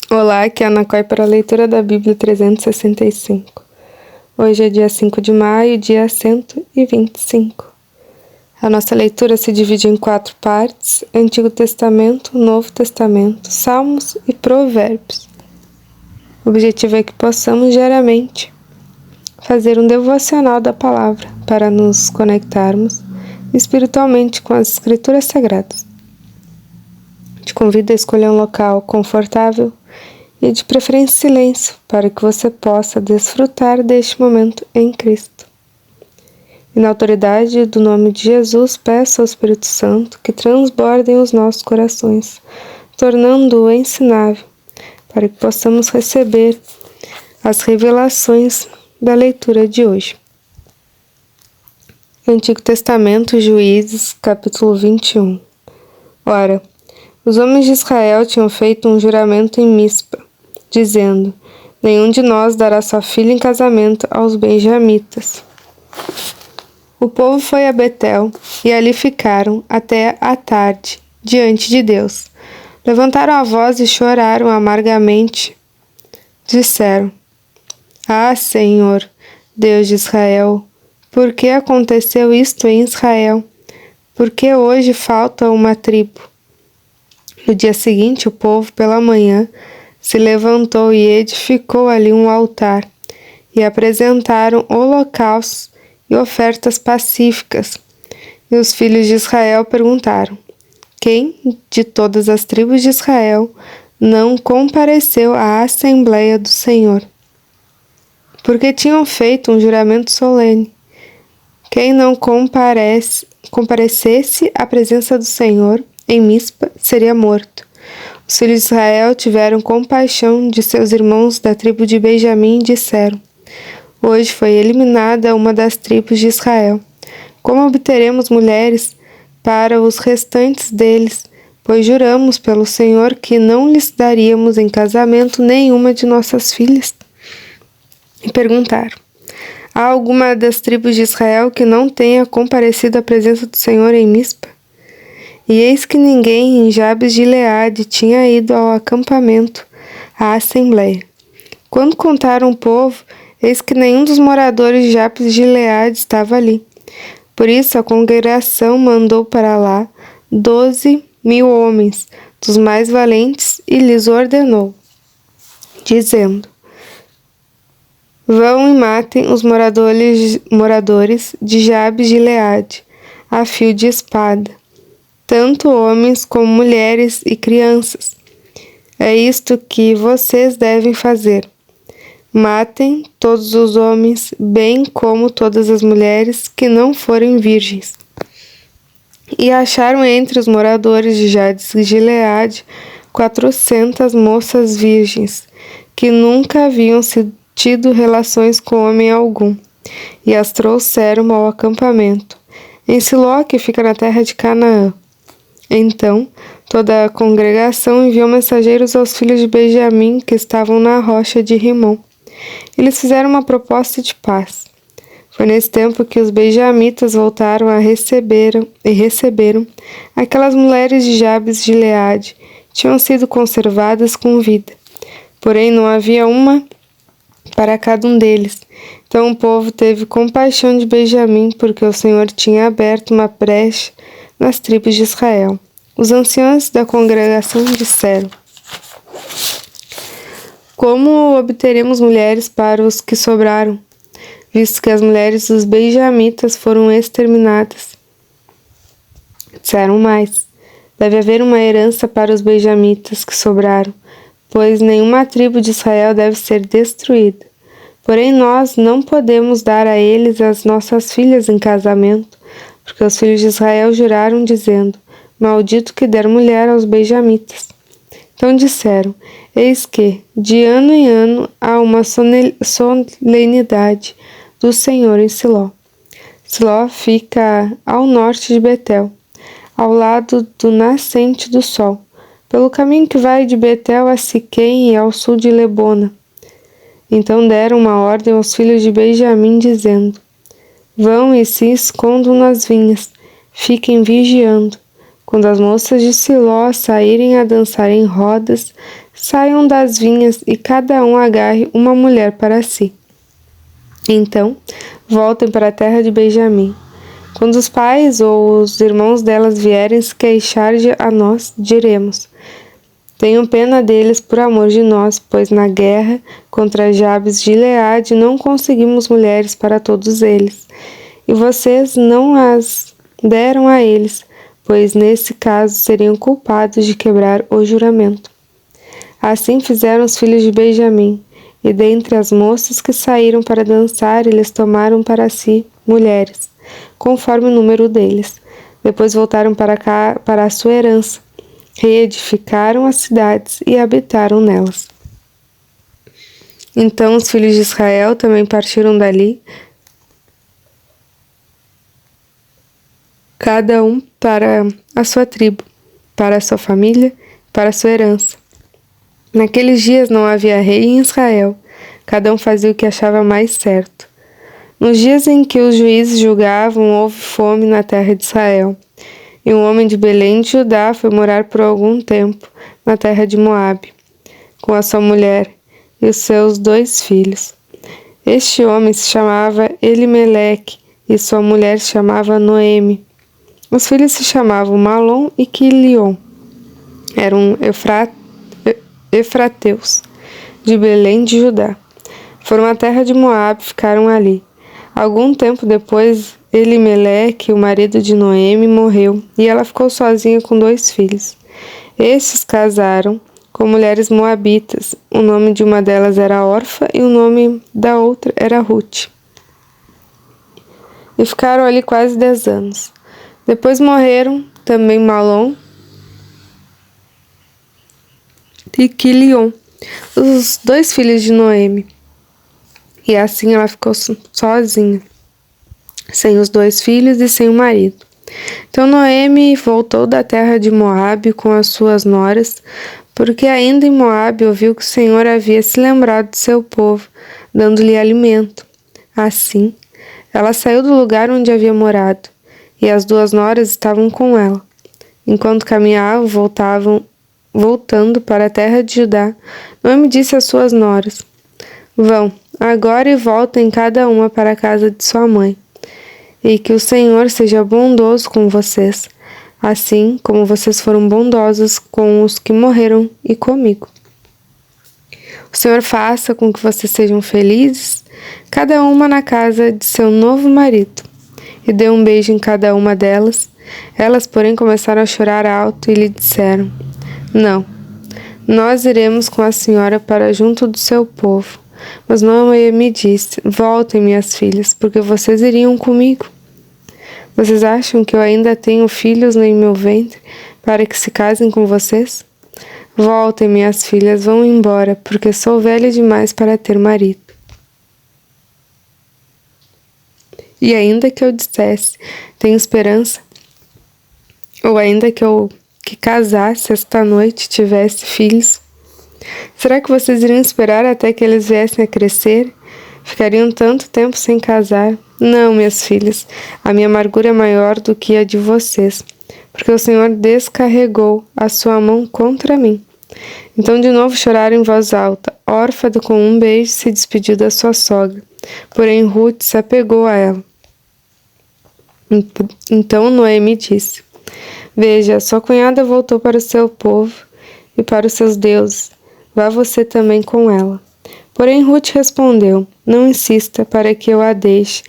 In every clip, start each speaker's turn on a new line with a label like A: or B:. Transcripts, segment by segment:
A: Olá, aqui é a Ana Coy para a leitura da Bíblia 365. Hoje é dia 5 de maio, dia 125. A nossa leitura se divide em 4 partes: Antigo Testamento, Novo Testamento, Salmos e Provérbios. O objetivo é que possamos diariamente fazer um devocional da palavra para nos conectarmos espiritualmente com as Escrituras Sagradas. Te convido a escolher um local confortável e de preferência silêncio, para que você possa desfrutar deste momento em Cristo. E na autoridade do nome de Jesus, peço ao Espírito Santo que transbordem os nossos corações, tornando-o ensinável, para que possamos receber as revelações da leitura de hoje. Antigo Testamento, Juízes, capítulo 21. Ora, os homens de Israel tinham feito um juramento em Mispa, dizendo: nenhum de nós dará sua filha em casamento aos benjamitas. O povo foi a Betel e ali ficaram até a tarde, diante de Deus. Levantaram a voz e choraram amargamente. Disseram: Ah, Senhor, Deus de Israel, por que aconteceu isto em Israel? Por que hoje falta uma tribo? No dia seguinte, o povo, pela manhã, se levantou e edificou ali um altar, e apresentaram holocaustos e ofertas pacíficas. E os filhos de Israel perguntaram: quem de todas as tribos de Israel não compareceu à Assembleia do Senhor? Porque tinham feito um juramento solene. Quem não comparecesse à presença do Senhor em Mispa seria morto. Os filhos de Israel tiveram compaixão de seus irmãos da tribo de Benjamim e disseram: hoje foi eliminada uma das tribos de Israel. Como obteremos mulheres para os restantes deles? Pois juramos pelo Senhor que não lhes daríamos em casamento nenhuma de nossas filhas. E perguntaram: há alguma das tribos de Israel que não tenha comparecido à presença do Senhor em Mispa? E eis que ninguém em Jabes de Gileade tinha ido ao acampamento, à assembleia. Quando contaram o povo, eis que nenhum dos moradores de Jabes de Gileade estava ali. Por isso a congregação mandou para lá 12.000 homens, dos mais valentes, e lhes ordenou, dizendo: vão e matem os moradores de Jabes de Gileade, a fio de espada, tanto homens como mulheres e crianças. É isto que vocês devem fazer. Matem todos os homens, bem como todas as mulheres que não forem virgens. E acharam entre os moradores de Jabes de Gileade 400 moças virgens, que nunca haviam tido relações com homem algum, e as trouxeram ao acampamento, em Siló, que fica na terra de Canaã. Então, toda a congregação enviou mensageiros aos filhos de Benjamim, que estavam na rocha de Rimom. Eles fizeram uma proposta de paz. Foi nesse tempo que os benjamitas voltaram e receberam aquelas mulheres de Jabes de Gileade, tinham sido conservadas com vida. Porém, não havia uma para cada um deles. Então o povo teve compaixão de Benjamim, porque o Senhor tinha aberto uma brecha nas tribos de Israel. Os anciãos da congregação disseram: como obteremos mulheres para os que sobraram, visto que as mulheres dos benjamitas foram exterminadas? Disseram mais: deve haver uma herança para os benjamitas que sobraram, pois nenhuma tribo de Israel deve ser destruída. Porém, nós não podemos dar a eles as nossas filhas em casamento, porque os filhos de Israel juraram, dizendo: maldito que der mulher aos benjamitas. Então disseram: eis que, de ano em ano, há uma solenidade do Senhor em Siló. Siló fica ao norte de Betel, ao lado do nascente do sol, pelo caminho que vai de Betel a Siquém e ao sul de Lebona. Então deram uma ordem aos filhos de Benjamim, dizendo: vão e se escondam nas vinhas, fiquem vigiando, Quando as moças de Siló saírem a dançar em rodas, saiam das vinhas e cada um agarre uma mulher para si. Então, voltem para a terra de Benjamim. Quando os pais ou os irmãos delas vierem se queixar a nós, diremos: tenham pena deles por amor de nós, pois na guerra contra Jabes de Gileade não conseguimos mulheres para todos eles, e vocês não as deram a eles, pois nesse caso seriam culpados de quebrar o juramento. Assim fizeram os filhos de Benjamim, e dentre as moças que saíram para dançar, eles tomaram para si mulheres, conforme o número deles. Depois voltaram para a sua herança, reedificaram as cidades e habitaram nelas. Então os filhos de Israel também partiram dali, cada um para a sua tribo, para a sua família, para a sua herança. Naqueles dias não havia rei em Israel, cada um fazia o que achava mais certo. Nos dias em que os juízes julgavam, houve fome na terra de Israel, e um homem de Belém de Judá foi morar por algum tempo na terra de Moabe, com a sua mulher e os seus 2 filhos. Este homem se chamava Elimeleque, e sua mulher se chamava Noemi. Os filhos se chamavam Malom e Quilion. Eram efrateus, de Belém de Judá. Foram à terra de Moabe e ficaram ali. Algum tempo depois, Elimeleque, o marido de Noemi, morreu, e ela ficou sozinha com 2 filhos. Estes casaram com mulheres moabitas. O nome de uma delas era Orfa e o nome da outra era Ruth. E ficaram ali quase 10 anos. Depois morreram também Malom e Quilion, os 2 filhos de Noemi. E assim ela ficou sozinha, sem os 2 filhos e sem o marido. Então Noemi voltou da terra de Moabe com as suas noras, porque ainda em Moabe ouviu que o Senhor havia se lembrado de seu povo, dando-lhe alimento. Assim, ela saiu do lugar onde havia morado, e as 2 noras estavam com ela. Enquanto caminhavam, voltando para a terra de Judá, Noemi disse às suas noras: vão, agora e voltem cada uma para a casa de sua mãe, e que o Senhor seja bondoso com vocês, assim como vocês foram bondosos com os que morreram e comigo. O Senhor faça com que vocês sejam felizes, cada uma na casa de seu novo marido. E deu um beijo em cada uma delas. Elas, porém, começaram a chorar alto e lhe disseram: não, nós iremos com a senhora para junto do seu povo. Mas Noemi disse: voltem, minhas filhas, porque vocês iriam comigo. Vocês acham que eu ainda tenho filhos em meu ventre para que se casem com vocês? Voltem, minhas filhas, vão embora, porque sou velha demais para ter marido. E ainda que eu dissesse: tenho esperança, ou ainda que casasse esta noite e tivesse filhos, será que vocês iriam esperar até que eles viessem a crescer? Ficariam tanto tempo sem casar? Não, minhas filhas, a minha amargura é maior do que a de vocês, porque o Senhor descarregou a sua mão contra mim. Então de novo choraram em voz alta. Orfa, com um beijo, se despediu da sua sogra, porém Ruth se apegou a ela. Então Noemi disse: veja, sua cunhada voltou para o seu povo e para os seus deuses. Vá você também com ela. Porém Ruth respondeu: não insista para que eu a deixe,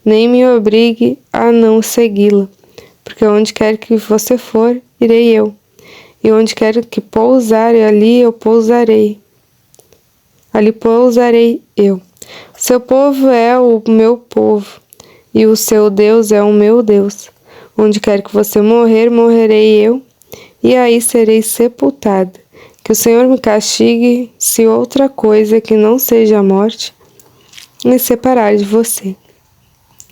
A: nem me obrigue a não segui-la, porque onde quer que você for, irei eu, e onde quer que pousar, ali eu pousarei. Ali pousarei eu. O seu povo é o meu povo, e o seu Deus é o meu Deus. Onde quer que você morrer, morrerei eu, e aí serei sepultada. Que o Senhor me castigue se outra coisa que não seja a morte me separar de você.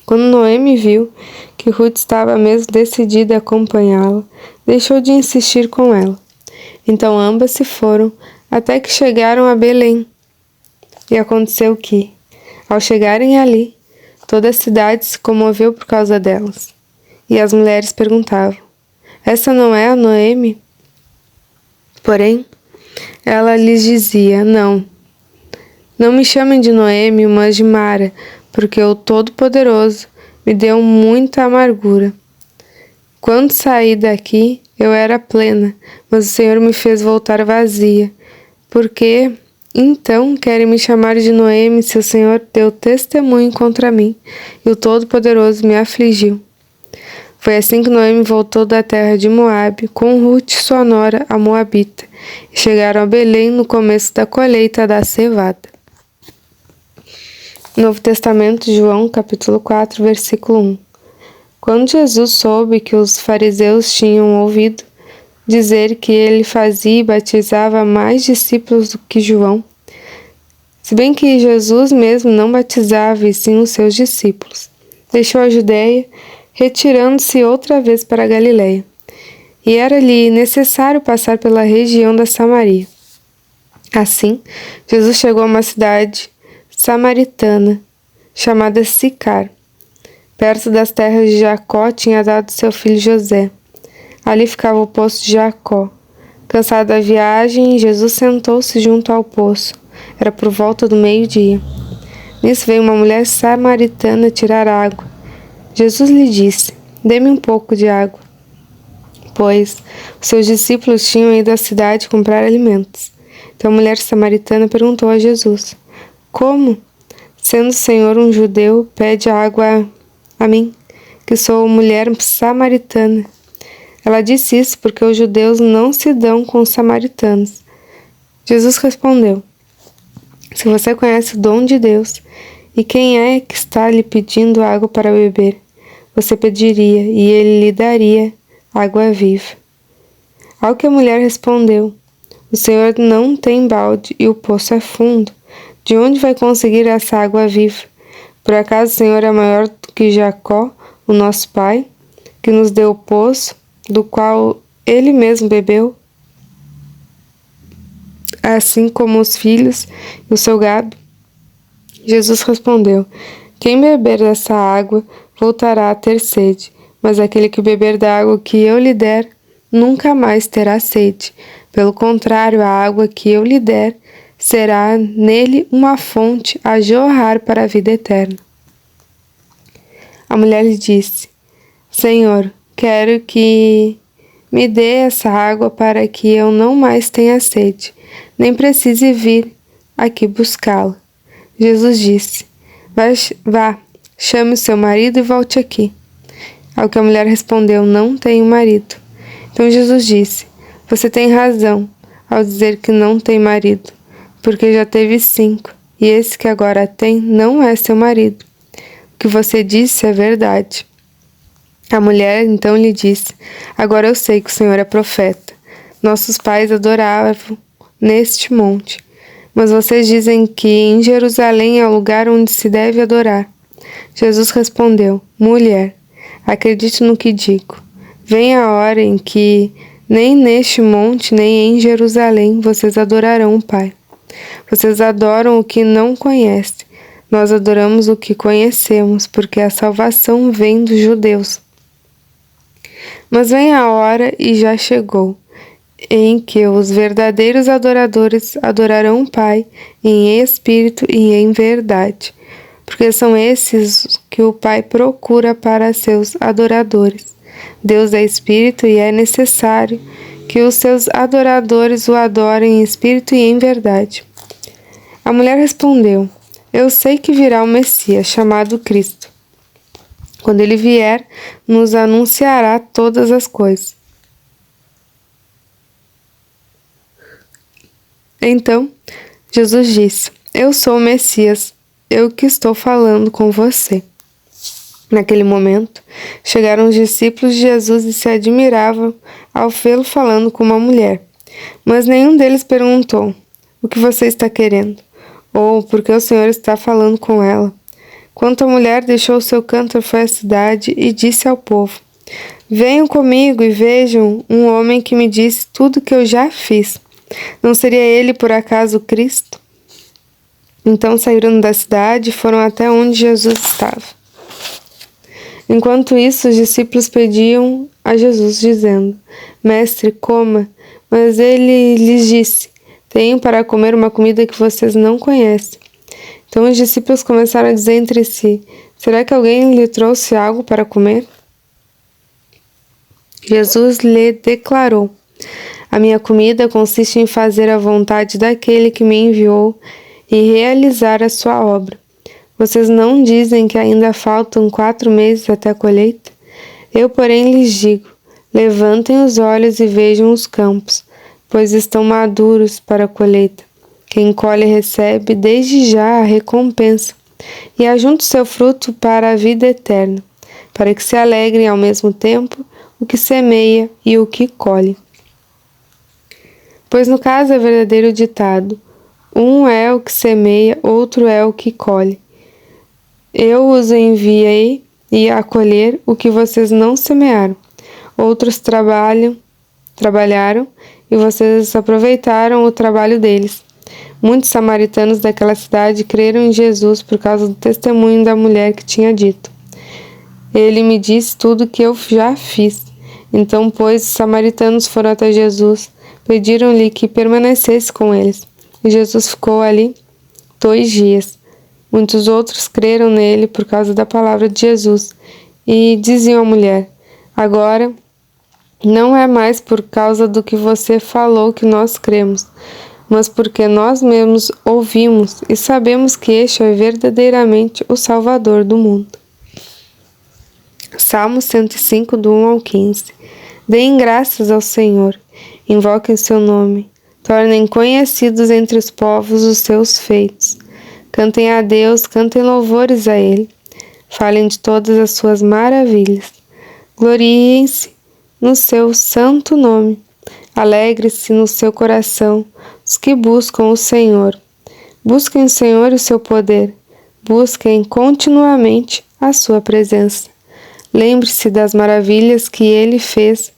A: Quando Noemi viu que Ruth estava mesmo decidida a acompanhá-la, deixou de insistir com ela. Então ambas se foram até que chegaram a Belém. E aconteceu que, ao chegarem ali, toda a cidade se comoveu por causa delas. E as mulheres perguntavam: essa não é a Noemi? Porém, ela lhes dizia: Não, não me chamem de Noemi, mas de Mara, porque o Todo-Poderoso me deu muita amargura. Quando saí daqui, eu era plena, mas o Senhor me fez voltar vazia. Por que, então, querem me chamar de Noemi se o Senhor deu testemunho contra mim e o Todo-Poderoso me afligiu? Foi assim que Noemi voltou da terra de Moabe, com Ruth, sua nora, a Moabita, e chegaram a Belém no começo da colheita da cevada. Novo Testamento, João, capítulo 4, versículo 1. Quando Jesus soube que os fariseus tinham ouvido dizer que ele fazia e batizava mais discípulos do que João, se bem que Jesus mesmo não batizava e sim os seus discípulos, deixou a Judéia, retirando-se outra vez para a Galiléia, e era-lhe necessário passar pela região da Samaria. Assim, Jesus chegou a uma cidade samaritana, chamada Sicar. Perto das terras de Jacó tinha dado seu filho José. Ali ficava o poço de Jacó. Cansado da viagem, Jesus sentou-se junto ao poço. Era por volta do meio-dia. Nisso veio uma mulher samaritana tirar água. Jesus lhe disse: Dê-me um pouco de água, pois os seus discípulos tinham ido à cidade comprar alimentos. Então a mulher samaritana perguntou a Jesus: Como, sendo o Senhor um judeu, pede água a mim, que sou mulher samaritana? Ela disse isso porque os judeus não se dão com os samaritanos. Jesus respondeu: Se você conhece o dom de Deus, e quem é que está lhe pedindo água para beber, você pediria, e ele lhe daria água viva. Ao que a mulher respondeu: O Senhor não tem balde e o poço é fundo. De onde vai conseguir essa água viva? Por acaso o Senhor é maior do que Jacó, o nosso pai, que nos deu o poço, do qual ele mesmo bebeu, assim como os filhos e o seu gado? Jesus respondeu: Quem beber dessa água voltará a ter sede, mas aquele que beber da água que eu lhe der, nunca mais terá sede. Pelo contrário, a água que eu lhe der será nele uma fonte a jorrar para a vida eterna. A mulher lhe disse: Senhor, quero que me dê essa água para que eu não mais tenha sede, nem precise vir aqui buscá-la. Jesus disse: Vá, chame o seu marido e volte aqui. Ao que a mulher respondeu: Não tenho marido. Então Jesus disse: Você tem razão ao dizer que não tem marido, porque já teve 5, e esse que agora tem não é seu marido. O que você disse é verdade. A mulher então lhe disse: Agora eu sei que o Senhor é profeta. Nossos pais adoravam neste monte, mas vocês dizem que em Jerusalém é o lugar onde se deve adorar. Jesus respondeu: Mulher, acredite no que digo. Vem a hora em que nem neste monte nem em Jerusalém vocês adorarão o Pai. Vocês adoram o que não conhecem. Nós adoramos o que conhecemos, porque a salvação vem dos judeus. Mas vem a hora, e já chegou, em que os verdadeiros adoradores adorarão o Pai em espírito e em verdade, porque são esses que o Pai procura para seus adoradores. Deus é espírito e é necessário que os seus adoradores o adorem em espírito e em verdade. A mulher respondeu: Eu sei que virá o Messias, chamado Cristo. Quando ele vier, nos anunciará todas as coisas. Então, Jesus disse: Eu sou o Messias, eu que estou falando com você. Naquele momento, chegaram os discípulos de Jesus e se admiravam ao vê-lo falando com uma mulher. Mas nenhum deles perguntou: O que você está querendo? Ou por que o Senhor está falando com ela? Quanto a mulher deixou seu canto e foi à cidade e disse ao povo: Venham comigo e vejam um homem que me disse tudo que eu já fiz. Não seria ele por acaso Cristo? Então saíram da cidade e foram até onde Jesus estava. Enquanto isso, os discípulos pediam a Jesus, dizendo: Mestre, coma. Mas ele lhes disse: Tenho para comer uma comida que vocês não conhecem. Então os discípulos começaram a dizer entre si: Será que alguém lhe trouxe algo para comer? Jesus lhe declarou: A minha comida consiste em fazer a vontade daquele que me enviou e realizar a sua obra. Vocês não dizem que ainda faltam 4 meses até a colheita? Eu, porém, lhes digo: levantem os olhos e vejam os campos, pois estão maduros para a colheita. Quem colhe recebe desde já a recompensa, e ajunta o seu fruto para a vida eterna, para que se alegrem ao mesmo tempo o que semeia e o que colhe. Pois no caso é verdadeiro o ditado: um é o que semeia, outro é o que colhe. Eu os enviei a colher o que vocês não semearam. Outros trabalharam e vocês aproveitaram o trabalho deles. Muitos samaritanos daquela cidade creram em Jesus por causa do testemunho da mulher que tinha dito: Ele me disse tudo o que eu já fiz. Então, pois, os samaritanos foram até Jesus, pediram-lhe que permanecesse com eles. E Jesus ficou ali 2 dias. Muitos outros creram nele por causa da palavra de Jesus e diziam à mulher: Agora não é mais por causa do que você falou que nós cremos, mas porque nós mesmos ouvimos e sabemos que este é verdadeiramente o Salvador do mundo. Salmo 105, do 1 ao 15. Deem graças ao Senhor, invoquem seu nome, tornem conhecidos entre os povos os seus feitos. Cantem a Deus, cantem louvores a Ele, falem de todas as suas maravilhas. Gloriem-se no seu santo nome, alegre-se no seu coração os que buscam o Senhor. Busquem o Senhor e o seu poder, busquem continuamente a sua presença. Lembre-se das maravilhas que Ele fez,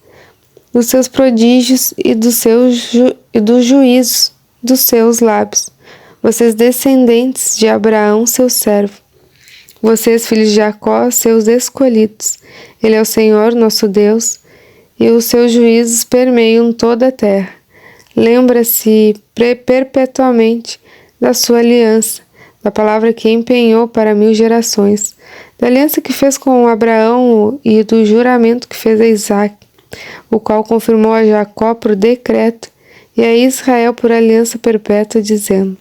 A: dos seus prodígios e dos juízos dos seus lábios. Vocês descendentes de Abraão, seu servo. Vocês, filhos de Jacó, seus escolhidos. Ele é o Senhor, nosso Deus, e os seus juízos permeiam toda a terra. Lembra-se perpetuamente da sua aliança, da palavra que empenhou para 1000 gerações, da aliança que fez com Abraão e do juramento que fez a Isaque, o qual confirmou a Jacó por decreto e a Israel por aliança perpétua, dizendo: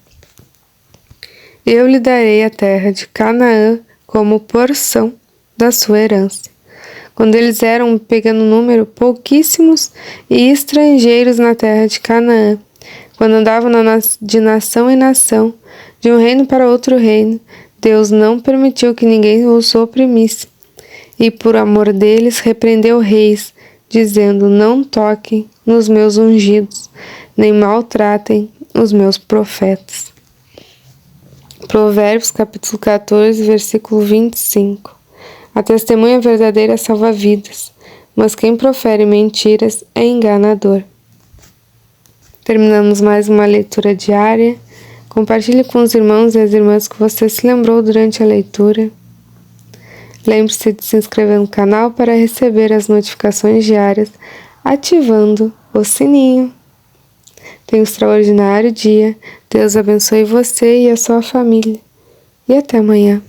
A: Eu lhe darei a terra de Canaã como porção da sua herança. Quando eles eram, pequeno número, pouquíssimos e estrangeiros na terra de Canaã, quando andavam de nação em nação, de um reino para outro reino, Deus não permitiu que ninguém os oprimisse. E por amor deles repreendeu reis, dizendo: Não toquem nos meus ungidos, nem maltratem os meus profetas. Provérbios capítulo 14, versículo 25. A testemunha verdadeira salva vidas, mas quem profere mentiras é enganador. Terminamos mais uma leitura diária. Compartilhe com os irmãos e as irmãs que você se lembrou durante a leitura. Lembre-se de se inscrever no canal para receber as notificações diárias, ativando o sininho. Tenha um extraordinário dia. Deus abençoe você e a sua família. E até amanhã.